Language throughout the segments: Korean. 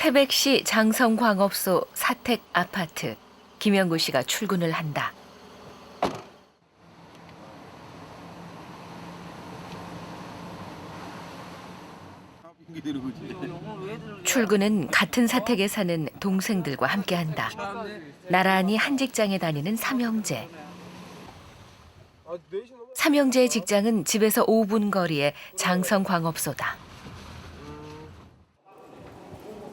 태백시 장성광업소 사택 아파트. 김영구 씨가 출근을 한다. 출근은 같은 사택에 사는 동생들과 함께한다. 나란히 한 직장에 다니는 삼형제. 삼형제의 직장은 집에서 5분 거리의 장성광업소다.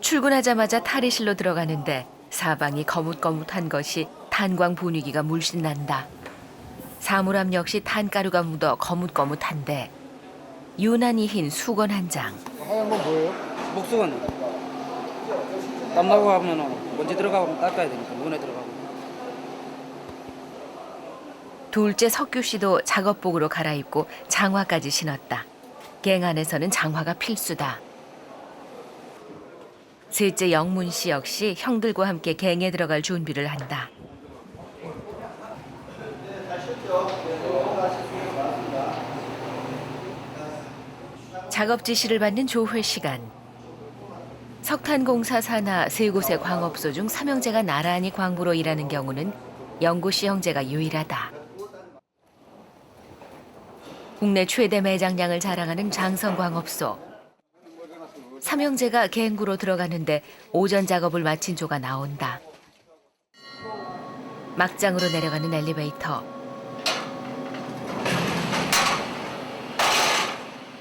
출근하자마자 탈의실로 들어가는데 사방이 거뭇거뭇한 것이 탄광 분위기가 물씬 난다. 사물함 역시 탄가루가 묻어 거뭇거뭇한데 유난히 흰 수건 한 장. 하얀 건 뭐예요? 목수건. 땀 나고 하면 먼지 들어가면 닦아야 되니까 눈에 들어가고. 둘째 석규 씨도 작업복으로 갈아입고 장화까지 신었다. 갱 안에서는 장화가 필수다. 셋째 영문 씨 역시 형들과 함께 갱에 들어갈 준비를 한다. 작업 지시를 받는 조회 시간. 석탄공사 산하 세 곳의 광업소 중 삼형제가 나란히 광부로 일하는 경우는 영구 씨 형제가 유일하다. 국내 최대 매장량을 자랑하는 장성광업소. 삼형제가 갱구로 들어가는데 오전 작업을 마친 조가 나온다. 막장으로 내려가는 엘리베이터.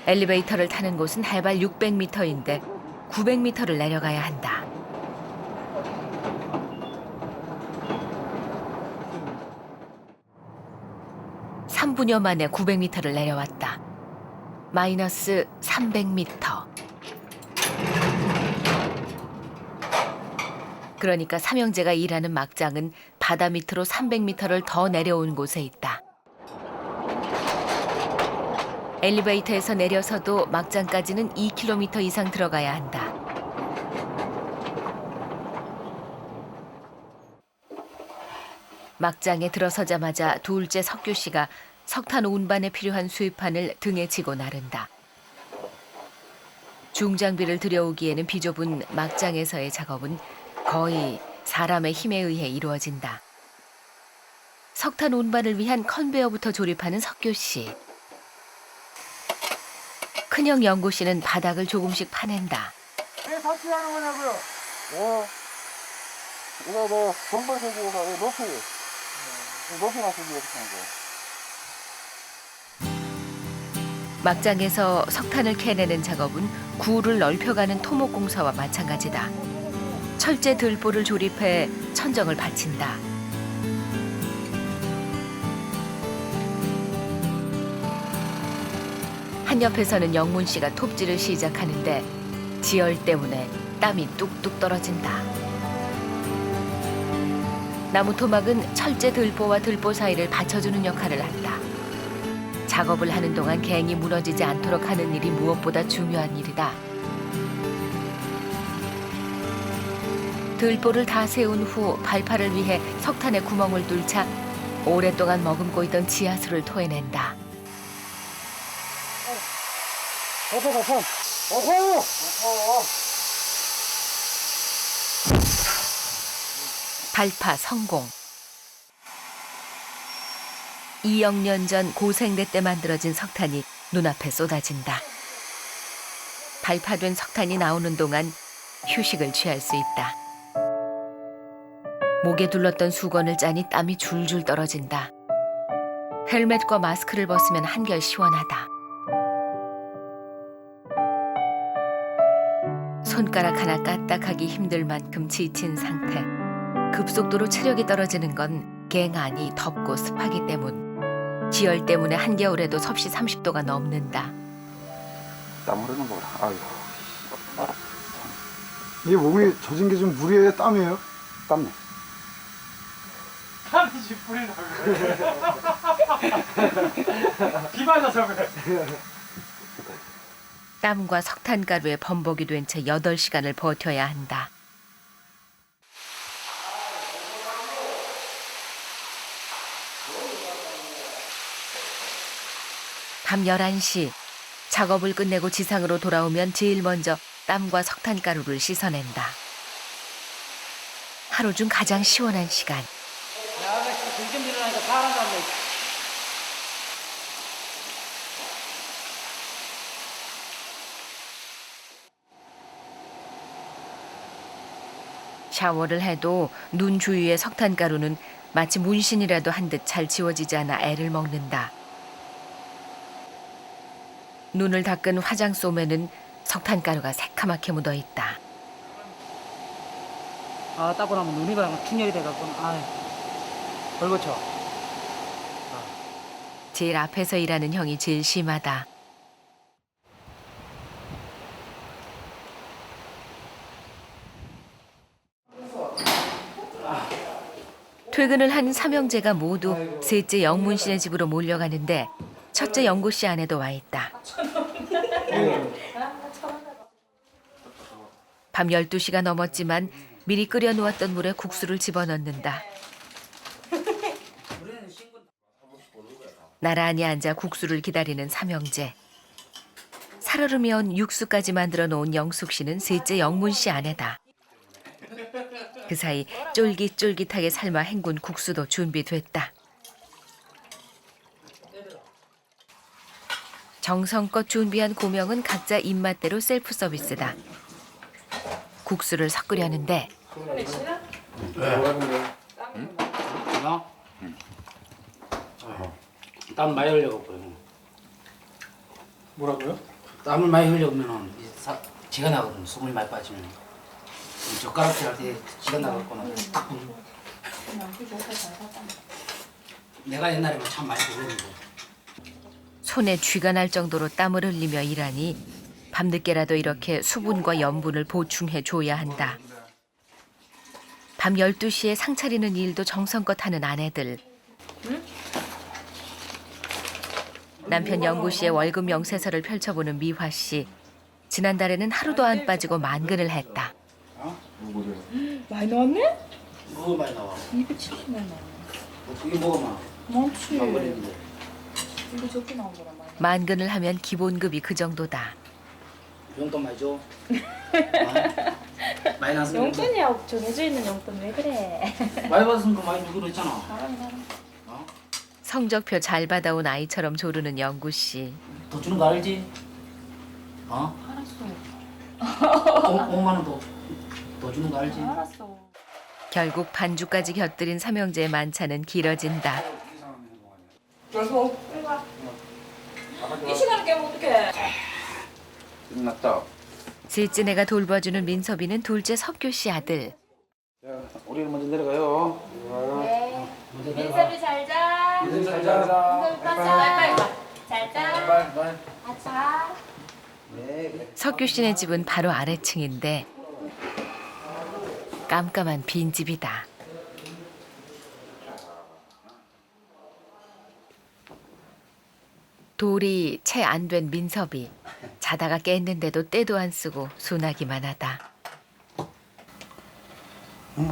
엘리베이터를 타는 곳은 해발 600m인데 900m를 내려가야 한다. (3분여) 만에 900m를 내려왔다. 마이너스 300m. 그러니까 삼형제가 일하는 막장은 바다 밑으로 300m를 더 내려온 곳에 있다. 엘리베이터에서 내려서도 막장까지는 2km 이상 들어가야 한다. 막장에 들어서자마자 둘째 석규 씨가 석탄 운반에 필요한 수입판을 등에 지고 나른다. 중장비를 들여오기에는 비좁은 막장에서의 작업은 거의 사람의 힘에 의해 이루어진다. 석탄 운반을 위한 컨베어부터 조립하는 석규 씨. 큰형 영구 씨는 바닥을 조금씩 파낸다. 왜 같이 하는 거냐고요? 이거 뭐 건물 세기에서 높이 낮추기 이렇게 하는 거예요. 막장에서 석탄을 캐내는 작업은 구를 넓혀가는 토목공사와 마찬가지다. 철제 들보를 조립해 천정을 받친다. 한 옆에서는 영문 씨가 톱질을 시작하는데 지열 때문에 땀이 뚝뚝 떨어진다. 나무 토막은 철제 들보와 들보 사이를 받쳐주는 역할을 한다. 작업을 하는 동안 갱이 무너지지 않도록 하는 일이 무엇보다 중요한 일이다. 들보를 다 세운 후 발파를 위해 석탄에 구멍을 뚫자 오랫동안 머금고 있던 지하수를 토해낸다. 발파 성공. 2억 년 전 고생대 때 만들어진 석탄이 눈앞에 쏟아진다. 발파된 석탄이 나오는 동안 휴식을 취할 수 있다. 목에 둘렀던 수건을 짜니 땀이 줄줄 떨어진다. 헬멧과 마스크를 벗으면 한결 시원하다. 손가락 하나 까딱하기 힘들 만큼 지친 상태. 급속도로 체력이 떨어지는 건 갱 안이 덥고 습하기 때문. 지열 때문에 한겨울에도 섭씨 30도가 넘는다. 땀 흐르는 거라. 아이고. 이게 몸이 젖은 게 좀 물이에요? 땀이에요? 땀네. 땀이지 뿌리라고. 비 맞아서 그래. 땀과 석탄가루에 범벅이 된 채 8시간을 버텨야 한다. 밤 11시 작업을 끝내고 지상으로 돌아오면 제일 먼저 땀과 석탄가루를 씻어낸다. 하루 중 가장 시원한 시간. 야, 아가씨 등좀 일어나니까 사람 잡네. 샤워를 해도 눈 주위의 석탄가루는 마치 문신이라도 한 듯 잘 지워지지 않아 애를 먹는다. 눈을 닦은 화장솜에는 석탄가루가 새카맣게 묻어 있다. 아, 닦고 나면 눈이 그냥 충혈이 돼갖고, 아유, 벌거쳐. 제일 앞에서 일하는 형이 제일 심하다. 퇴근을 한 삼형제가 모두 셋째 영문 씨네 집으로 몰려가는데 첫째 영구 씨 아내도 와 있다. 밤 12시가 넘었지만 미리 끓여 놓았던 물에 국수를 집어넣는다. 나란히 앉아 국수를 기다리는 삼형제. 살얼음이온 육수까지 만들어 놓은 영숙 씨는 셋째 영문 씨 아내다. 그 사이 쫄깃쫄깃하게 삶아 헹군 국수도 준비됐다. 정성껏 준비한 고명은 각자 입맛대로 셀프 서비스다. 국수를 섞으려는데 나? 땀 많이 흘려갖고. 뭐라고요? 땀을 많이 흘려보면은 지가 나거든. 수분이 많이 빠지면. 젓가락질 할 때 지가 나갔거나 딱 보면. 내가 옛날에는 참 많이 그랬는데. 손에 쥐가 날 정도로 땀을 흘리며 일하니 밤늦게라도 이렇게 수분과 염분을 보충해 줘야 한다. 밤 12시에 상 차리는 일도 정성껏 하는 아내들. 남편 영구 씨의 월급 명세서를 펼쳐보는 미화 씨. 지난달에는 하루도 안 빠지고 만근을 했다. 많이 나왔네? 뭐 많이 나와? 270만 원. 그게 뭐가 많아? 많지. 안 버리는데. 이거 적게 나온 거란 말이야. 만근을 하면 기본급이 그 정도다. 용돈 많이 줘? 많이 나서 용돈이야 정해져 있는 용돈 왜 그래? 많이 받았으면 더 많이 주기로 했잖아. 알아. 성적표 잘 받아온 아이처럼 조르는 영구 씨. 더 주는 거 알지? 어? 알았어. 5만 원 더 주는 거 알지? 알았어. 결국 반주까지 곁들인 삼형제의 만찬은 길어진다. 결국 이 시간을 깨면 어떡해? 끝났다. 셋째네가 돌봐주는 민섭이는 둘째 석규 씨 아들. 자, 우리는 먼저 내려가요. 네. 민섭이 잘 자. 민섭이 잘 자. 민섭이 빨리 가. 잘 자. 바이바이. 아 자. 네. 석규 씨네 집은 바로 아래층인데 깜깜한 빈집이다. 돌이 채 안 된 민섭이 자다가 깼는데도 때도 안 쓰고 순하기만 하다.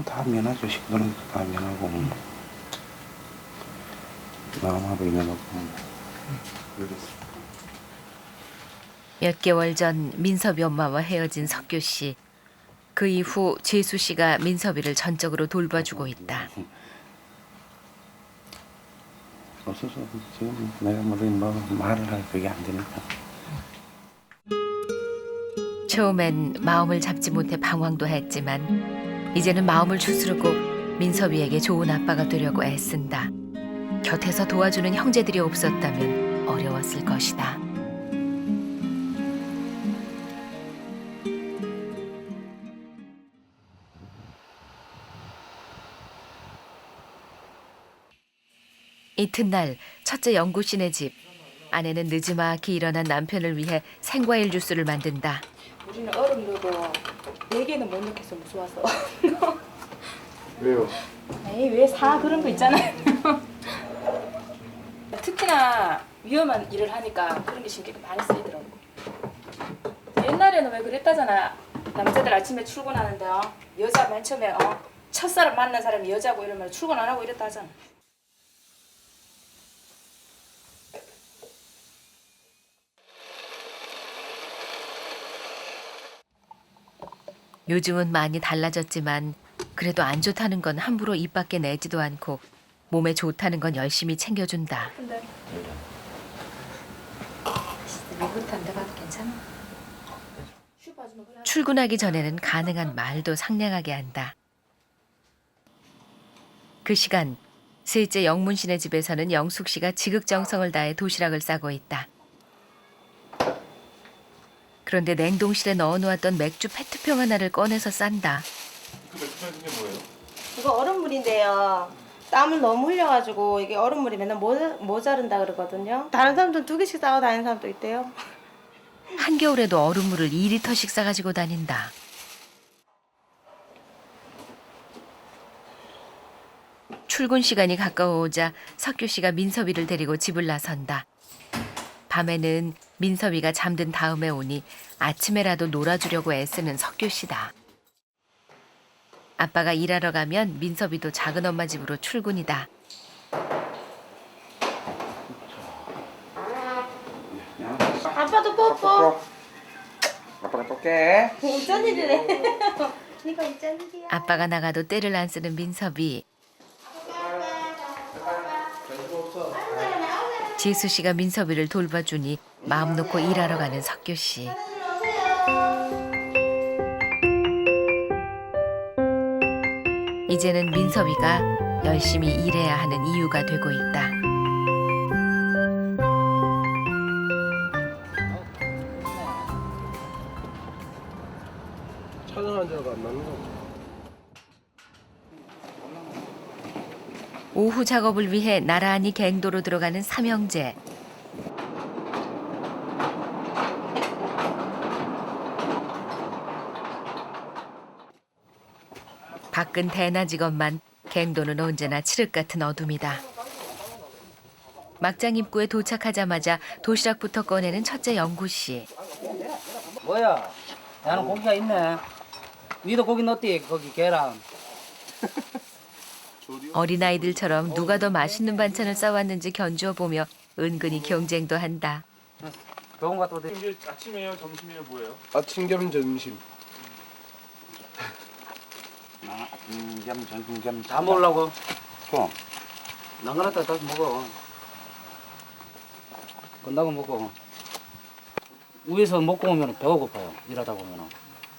다 면하죠. 식구들은 다 면하고 마음하고 면하고 몇 개월 전 민섭이 엄마와 헤어진 석규 씨. 그 이후 재수 씨가 민섭이를 전적으로 돌봐주고 있다. 없어서 지금 내가 뭐 말을 할 그게 안 되니까. 처음엔 마음을 잡지 못해 방황도 했지만 이제는 마음을 추스르고 민섭이에게 좋은 아빠가 되려고 애쓴다. 곁에서 도와주는 형제들이 없었다면 어려웠을 것이다. 이튿날 첫째 영구 씨네 집. 아내는 늦지막히 일어난 남편을 위해 생과일 주스를 만든다. 우리는 얼음 넣고 4개는 못 넣겠어 무서워서. 왜요? 에이 왜 사 그런 거 있잖아요. 특히나 위험한 일을 하니까 그런 게 신경이 많이 쓰이더라고. 옛날에는 왜 그랬다잖아. 남자들 아침에 출근하는데요. 여자 맨 처음에 첫사람 만난 사람이 여자고 이러면 출근 안 하고 이랬다 하잖아. 요즘은 많이 달라졌지만 그래도 안 좋다는 건 함부로 입 밖에 내지도 않고 몸에 좋다는 건 열심히 챙겨준다. 근데 미국 단다가 괜찮아? 출근하기 전에는 가능한 말도 상냥하게 한다. 그 시간 셋째 영문 씨네 집에서는 영숙 씨가 지극정성을 다해 도시락을 싸고 있다. 그런데 냉동실에 넣어놓았던 맥주 페트병 하나를 꺼내서 싼다. 이거 얼음물인데요. 땀을 너무 흘려가지고 이게 얼음물이 맨날 모자른다 그러거든요. 다른 사람들은 2개씩 싸고 다니는 사람도 있대요. 한겨울에도 얼음물을 2리터씩 싸가지고 다닌다. 출근 시간이 가까워오자 석규 씨가 민섭이를 데리고 집을 나선다. 밤에는 민섭이가 잠든 다음에 오니 아침에라도 놀아주려고 애쓰는 석규 씨다. 아빠가 일하러 가면 민섭이도 작은 엄마 집으로 출근이다. 아빠도 뽀뽀. 아빠가 또 깨. 우짠일이래. 이거 우짠일이야. 아빠가 나가도 때를 안 쓰는 민섭이. 지수 씨가 민섭이를 돌봐주니 마음 놓고 일하러 가는 석규 씨. 이제는 민섭이가 열심히 일해야 하는 이유가 되고 있다. 촬영한 자가 안 나는 거. 오후 작업을 위해 나란히 갱도로 들어가는 삼형제. 밖은 대낮이건만 갱도는 언제나 칠흑 같은 어둠이다. 막장 입구에 도착하자마자 도시락부터 꺼내는 첫째 영구 씨. 뭐야? 나는 고기가 있네. 위도 고기 넣었디? 거기 계란. 어린아이들처럼 누가 더 맛있는 반찬을 싸왔는지 견주어 보며 은근히 경쟁도 한다. 병원 갔다 오대. 이게 아침이에요, 점심이에요, 뭐예요? 아침 겸 점심. 겸 다 먹으려고. 좀. 난간했다 다시 먹어. 끝나고 먹고. 위에서 먹고 오면 배가 고파요. 일하다 보면은.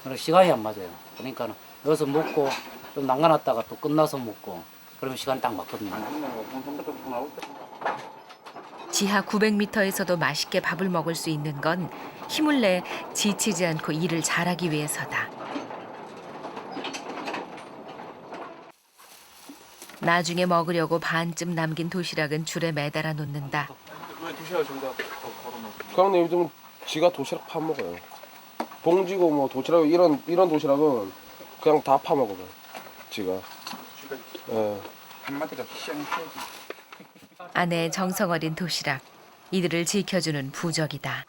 그래서 시간이 안 맞아요. 그러니까 여기서 먹고 좀 난간했다가 또 끝나서 먹고 그러면 시간이 딱 맞거든요. 지하 900m에서도 맛있게 밥을 먹을 수 있는 건 힘을 내 지치지 않고 일을 잘하기 위해서다. 나중에 먹으려고 반쯤 남긴 도시락은 줄에 매달아 놓는다. 왜 도시락을 저기다 걸어놓고? 그럼 요즘 지가 도시락 파 먹어요. 봉지고 뭐 도시락 이런 도시락은 그냥 다 파 먹어요. 지가. 예. 한마디가 시원해야지. 아내의 정성 어린 도시락. 이들을 지켜주는 부적이다.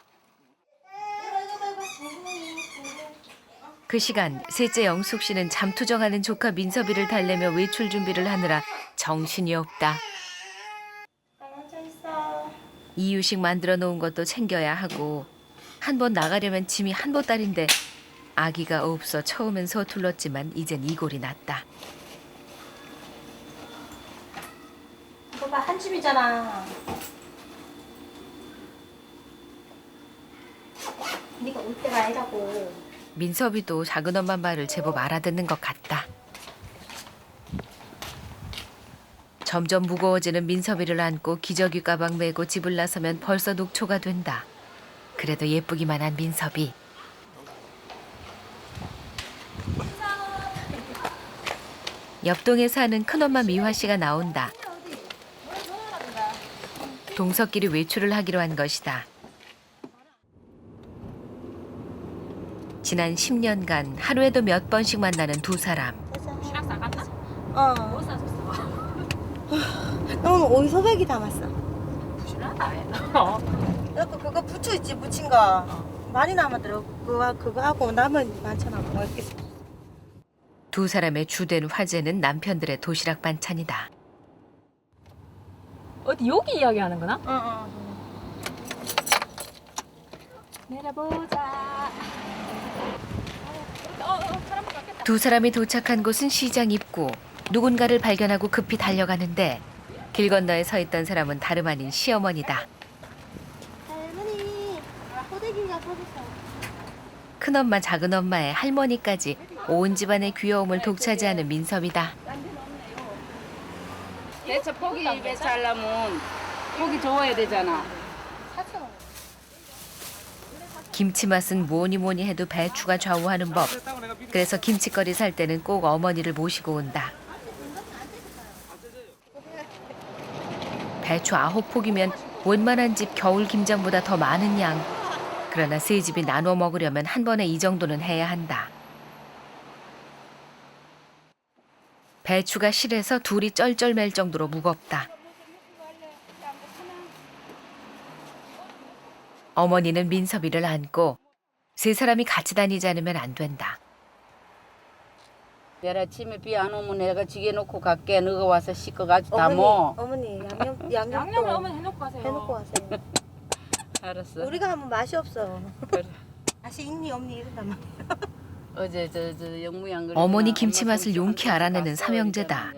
그 시간 셋째 영숙 씨는 잠투정하는 조카 민섭이를 달래며 외출 준비를 하느라 정신이 없다. 앉아 있어. 이유식 만들어 놓은 것도 챙겨야 하고 한 번 나가려면 짐이 한 보따리인데 아기가 없어 처음엔 서툴렀지만 이젠 이골이 났다. 이거 봐, 한 집이잖아. 네가 올 때가 아니라고. 민섭이도 작은 엄마 말을 제법 알아듣는 것 같다. 점점 무거워지는 민섭이를 안고 기저귀 가방 메고 집을 나서면 벌써 녹초가 된다. 그래도 예쁘기만 한 민섭이. 옆동에 사는 큰엄마 미화 씨가 나온다. 동서끼리 외출을 하기로 한 것이다. 지난 10년간 하루에도 몇 번씩 만나는 두 사람. 도시락 싸갔나? 어. 뭐 싸줬어? 너는 오이 소백이 담았어. 부실하다. 그래갖고 그거 부추 있지, 부친 거. 많이 남았더라고. 그거 하고 남은 반찬하고 먹겠어. 두 사람의 주된 화제는 남편들의 도시락 반찬이다. 어디 여기 이야기하는 거나? 응. 내려보자. 사람 두 사람이 도착한 곳은 시장 입구. 누군가를 발견하고 급히 달려가는데 길 건너에 서 있던 사람은 다름 아닌 시어머니다. 할머니, 호되기가 터졌어. 큰엄마 작은엄마의 할머니까지 온 집안의 귀여움을 독차지하는 민섭이다. 대체 포기 배치 하려면 포기 좋아야 되잖아. 김치 맛은 뭐니 뭐니 해도 배추가 좌우하는 법. 그래서 김치거리 살 때는 꼭 어머니를 모시고 온다. 배추 9포기면 웬만한 집 겨울 김장보다 더 많은 양. 그러나 세 집이 나눠 먹으려면 한 번에 이 정도는 해야 한다. 배추가 실해서 둘이 쩔쩔맬 정도로 무겁다. 어머니는 민섭이를 안고 세 사람이 같이 다니지 않으면 안 된다. 내일 아침에 비 안 오면 내가 지게 놓고 갈게. 너가 와서 씻어가지고 다 먹어. 어머니 양념도 어머니 해놓고 가세요. 해놓고 가세요. 알았어. 우리가 하면 맛이 없어. 그래. 맛이 있니 없니 이러다만. 어제 저 영무양 그리 어머니 김치 맛을 용케 알아내는 삼형제다.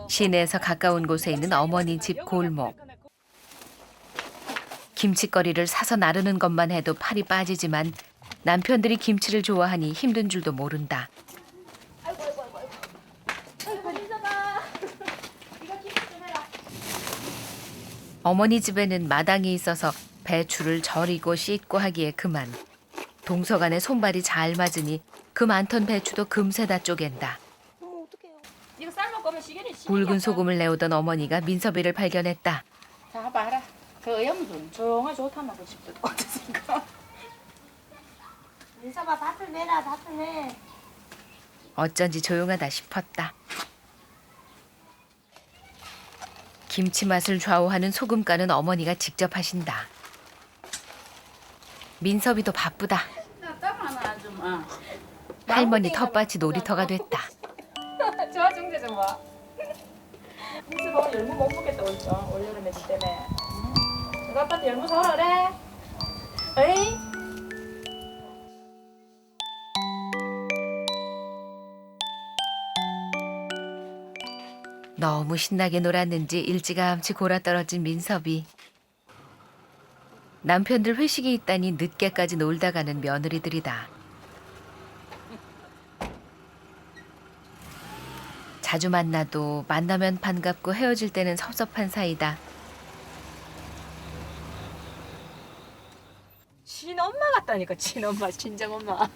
시내에서 가까운 곳에 있는 어머니 집 골목. 김치거리를 사서 나르는 것만 해도 팔이 빠지지만 남편들이 김치를 좋아하니 힘든 줄도 모른다. 어머니 집에는 마당이 있어서 배추를 절이고 씻고 하기에 그만. 동서간에 손발이 잘 맞으니 그 많던 배추도 금세 다 쪼갠다. 이거 삶을 거면 시계는 붉은 소금을 내오던 어머니가 민섭이를 발견했다. 자 봐라. 그 의염 좀. 조용하 좋다만 그 집도 어땠을까? 민서봐 밭을 내라 밭을 내. 어쩐지 조용하다 싶었다. 김치 맛을 좌우하는 소금간은 어머니가 직접 하신다. 민섭이도 바쁘다. 땀 하나 좀. 할머니 텃밭이 놀이터가 됐다. 저 정제 좀 봐. 민수 너 열무 못 먹겠다 올죠 올여름에 지 때문에. 너 아빠한테 열무 사오라 그래. 에이. 너무 신나게 놀았는지 일찌감치 골아떨어진 민섭이. 남편들 회식이 있다니 늦게까지 놀다 가는 며느리들이다. 자주 만나도 만나면 반갑고 헤어질 때는 섭섭한 사이다. 친엄마 같다니까 친엄마 친정엄마.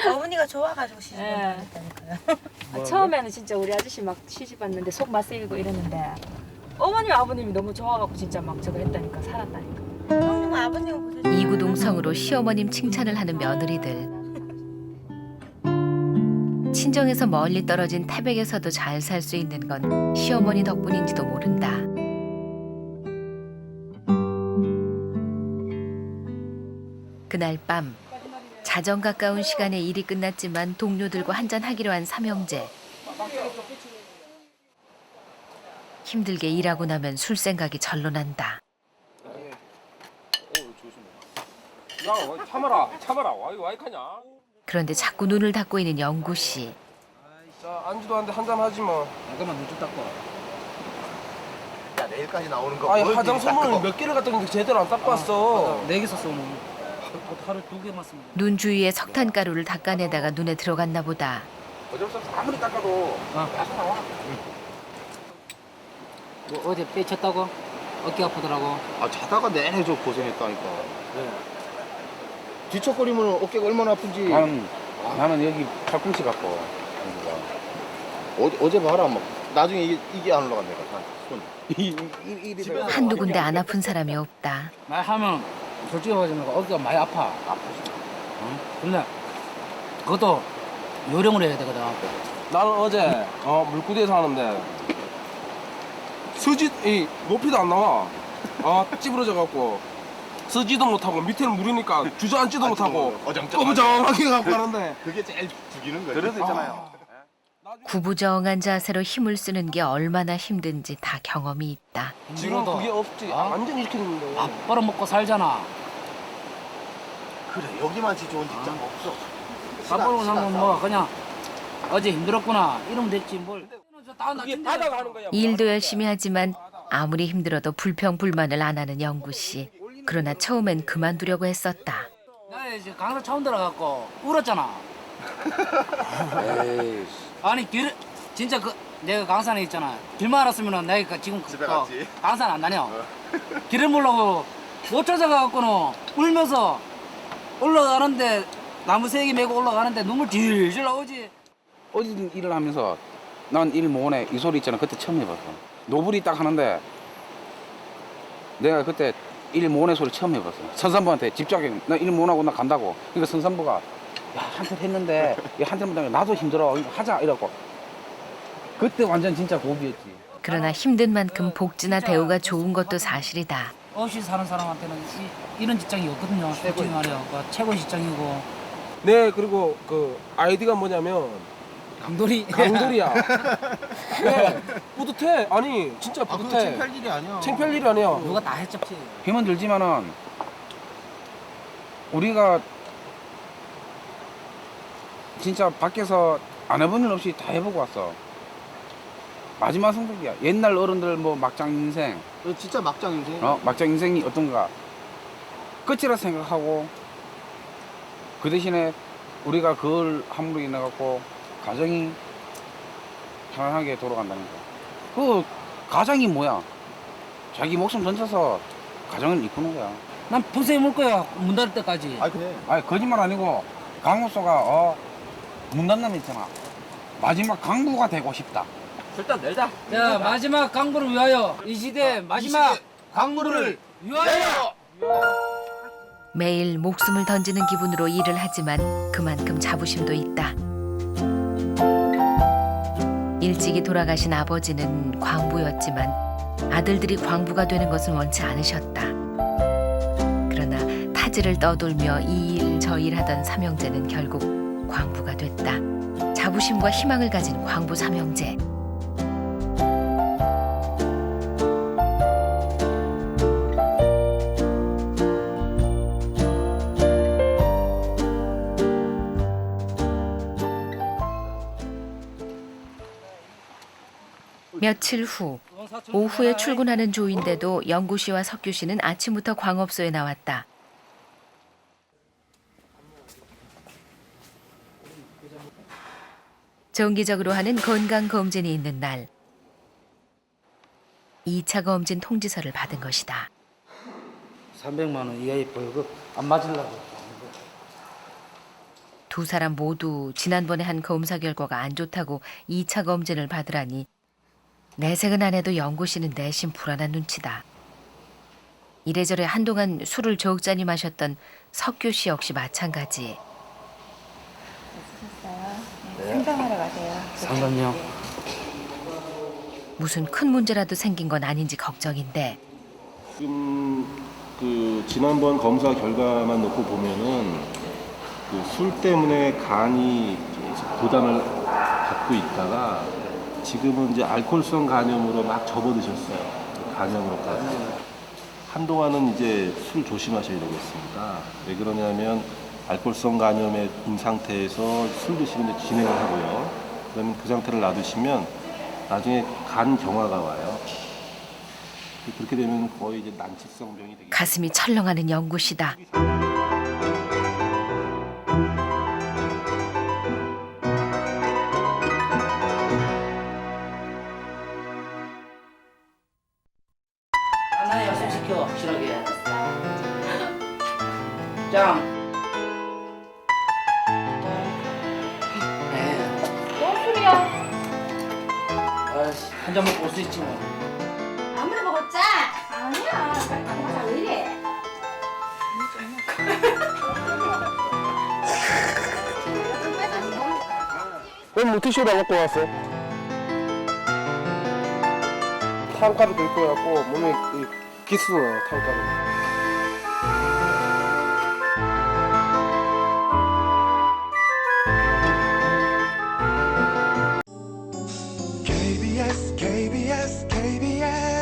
어머니가 좋아가지고 시집 예. 온다니까요. 처음에는 진짜 우리 아저씨 막 시집 왔는데 속 맛쓰이고 이랬는데 어머님 아버님이 너무 좋아갖고 진짜 막 저거 했다니까 살았다니까. 형님 아버님 보세요. 이구동성으로 시어머님 칭찬을 하는 며느리들. 친정에서 멀리 떨어진 태백에서도 잘 살 수 있는 건 시어머니 덕분인지도 모른다. 그날 밤 자정 가까운 시간에 일이 끝났지만 동료들과 한잔하기로 한 삼형제. 힘들게 일하고 나면 술 생각이 절로 난다. 야, 참아라. 와 이카냐? 그런데 자꾸 눈을 닫고 있는 영구 씨. 자, 안주도 한데 한잔 하지 뭐. 잠깐만 눈 좀 닦고. 야 내일까지 나오는 거 아니 뭘 화장 미리 닦아. 선물을 몇 개를 갖다 놨는데 제대로 안 닦고 왔어. 4개 썼으면 하루 2개만 쓰면 돼. 눈 주위에 석탄가루를 닦아내다가 눈에 들어갔나 보다. 어쩔 수 없어. 아무리 닦아도 계속 나와. 뭐 어제 빼쳤다고? 어깨 아프더라고. 아 자다가 내내 저 고생했다니까. 뒤척거리면 어깨가 얼마나 아픈지. 나는 여기 팔꿈치 갖고. 어제 봐라 막 나중에 이게 안 올라간다 손. 집에서 한두 군데 안 아픈 사람이 없다. 말하면 솔직히 말하자면 어깨가 많이 아파. 근데 그것도 요령을 해야 되거든. 나는 어제 물구대에서 하는데 이 높이도 안 나와. 찌부러져 갖고 서지도 못하고 밑에는 물이니까 주저앉지도 못하고 꼬부정하게 갖고 하는데 그게 제일 죽이는 거지. 그래도 있잖아요. 구부정한 자세로 힘을 쓰는 게 얼마나 힘든지 다 경험이 있다. 지금 그게 없지. 완전 이렇게 됐는데. 밥 벌어먹고 살잖아. 그래 여기만치 좋은 직장 없어. 밥벌고 사면 뭐 그냥 어제 힘들었구나 이러면 됐지 뭘. 이게 바다가 하는 거야. 일도 열심히 하지만 아무리 힘들어도 불평불만을 안 하는 영구 씨. 그러나 처음엔 그만두려고 했었다. 나 이제 강사 처음 들어갔고 울었잖아. 아니 길 진짜 그 내가 강산에 있잖아. 길만 알았으면은 내가 지금 집에 갔지. 강산 안 다녀. 길을 몰라고 못 찾아가갖고는 울면서 올라가는데 나무 세개 메고 올라가는데 눈물 질질 나오지. 어디 일을 하면서 난 일 모네 이 소리 있잖아. 그때 처음 해봤어. 노블이 딱 하는데 내가 그때 일 모네 소리 처음 해봤어. 선산부한테 집착해. 나 일 모나고 나 간다고. 그러니까 선산부가 야, 한tel 했는데 한tel 못하면 나도 힘들어. 그러니까 하자 이러고. 그때 완전 진짜 고비였지. 그러나 힘든 만큼 복지나 대우가 좋은 것도 사실이다. 없이 사는 사람한테는 이런 직장이 없거든요. 솔직히 말이야. 최고 직장이고. 네, 그리고 그 아이디가 뭐냐면 강돌이. 강돌이야. 네, 뿌듯해. 아니 진짜 뿌듯해. 창피할 일이 아니야. 창피할 일이 아니야. 누가 다 했지. 힘은 들지만은 우리가 진짜 밖에서 안 해본 일 없이 다 해보고 왔어. 마지막 선택이야. 옛날 어른들 뭐 막장 인생, 진짜 막장 인생. 막장 인생이 어떤가 끝이라 생각하고 그 대신에 우리가 그걸 함으로 인해 갖고 가정이 편안하게 돌아간다는 거. 그 가장이 뭐야? 자기 목숨 던져서 가정을 이끄는 거야. 난 평생 물 거야. 문 닫을 때까지. 아 그래. 아니 거짓말 아니고 강호소가 문 닫는 있잖아. 마지막 강부가 되고 싶다. 일단 내자. 자 마지막 강부를 위하여 이 시대 마지막 강부를 위하여. 매일 목숨을 던지는 기분으로 일을 하지만 그만큼 자부심도 있다. 일찍이 돌아가신 아버지는 광부였지만 아들들이 광부가 되는 것은 원치 않으셨다. 그러나 타지를 떠돌며 이 일 저 일 하던 삼형제는 결국 광부가 됐다. 자부심과 희망을 가진 광부 삼형제. 며칠 후 오후에 출근하는 조인데도 영구 씨와 석규 씨는 아침부터 광업소에 나왔다. 정기적으로 하는 건강검진이 있는 날 2차 검진 통지서를 받은 것이다. 300만 원 이하의 벌금 안 맞으려고. 두 사람 모두 지난번에 한 검사 결과가 안 좋다고 2차 검진을 받으라니 내색은 안 해도 영구 씨는 내심 불안한 눈치다. 이래저래 한동안 술을 적잖이 마셨던 석규 씨 역시 마찬가지. 상담하러 가세요. 상담요. 무슨 큰 문제라도 생긴 건 아닌지 걱정인데 지금 그 지난번 검사 결과만 놓고 보면은 그 술 때문에 간이 부담을 받고 있다가 지금은 이제 알코올성 간염으로 막 접어드셨어요. 간염으로까지. 한동안은 이제 술 조심하셔야 되겠습니다. 왜 그러냐면 알코올성 간염인 상태에서 술 드시는 데 진행을 하고요. 그러면 그 상태를 놔두시면 나중에 간 경화가 와요. 그렇게 되면 거의 이제 난치성 병이 되겠죠. 가슴이 철렁하는 영구 씨다. 하나에 약속시켜 확실하게. 짱. 뭔 소리야? 아이씨 한 잔 먹고 올 수 있지 뭐. 아무나 먹었자? 아니야. 빨리 가자. 왜 이래? 왜 물티슈를 안 갖고 왔어? 타임카드 들고 갖고 몸에 기스 넣어 타임카드. KBS KBS KBS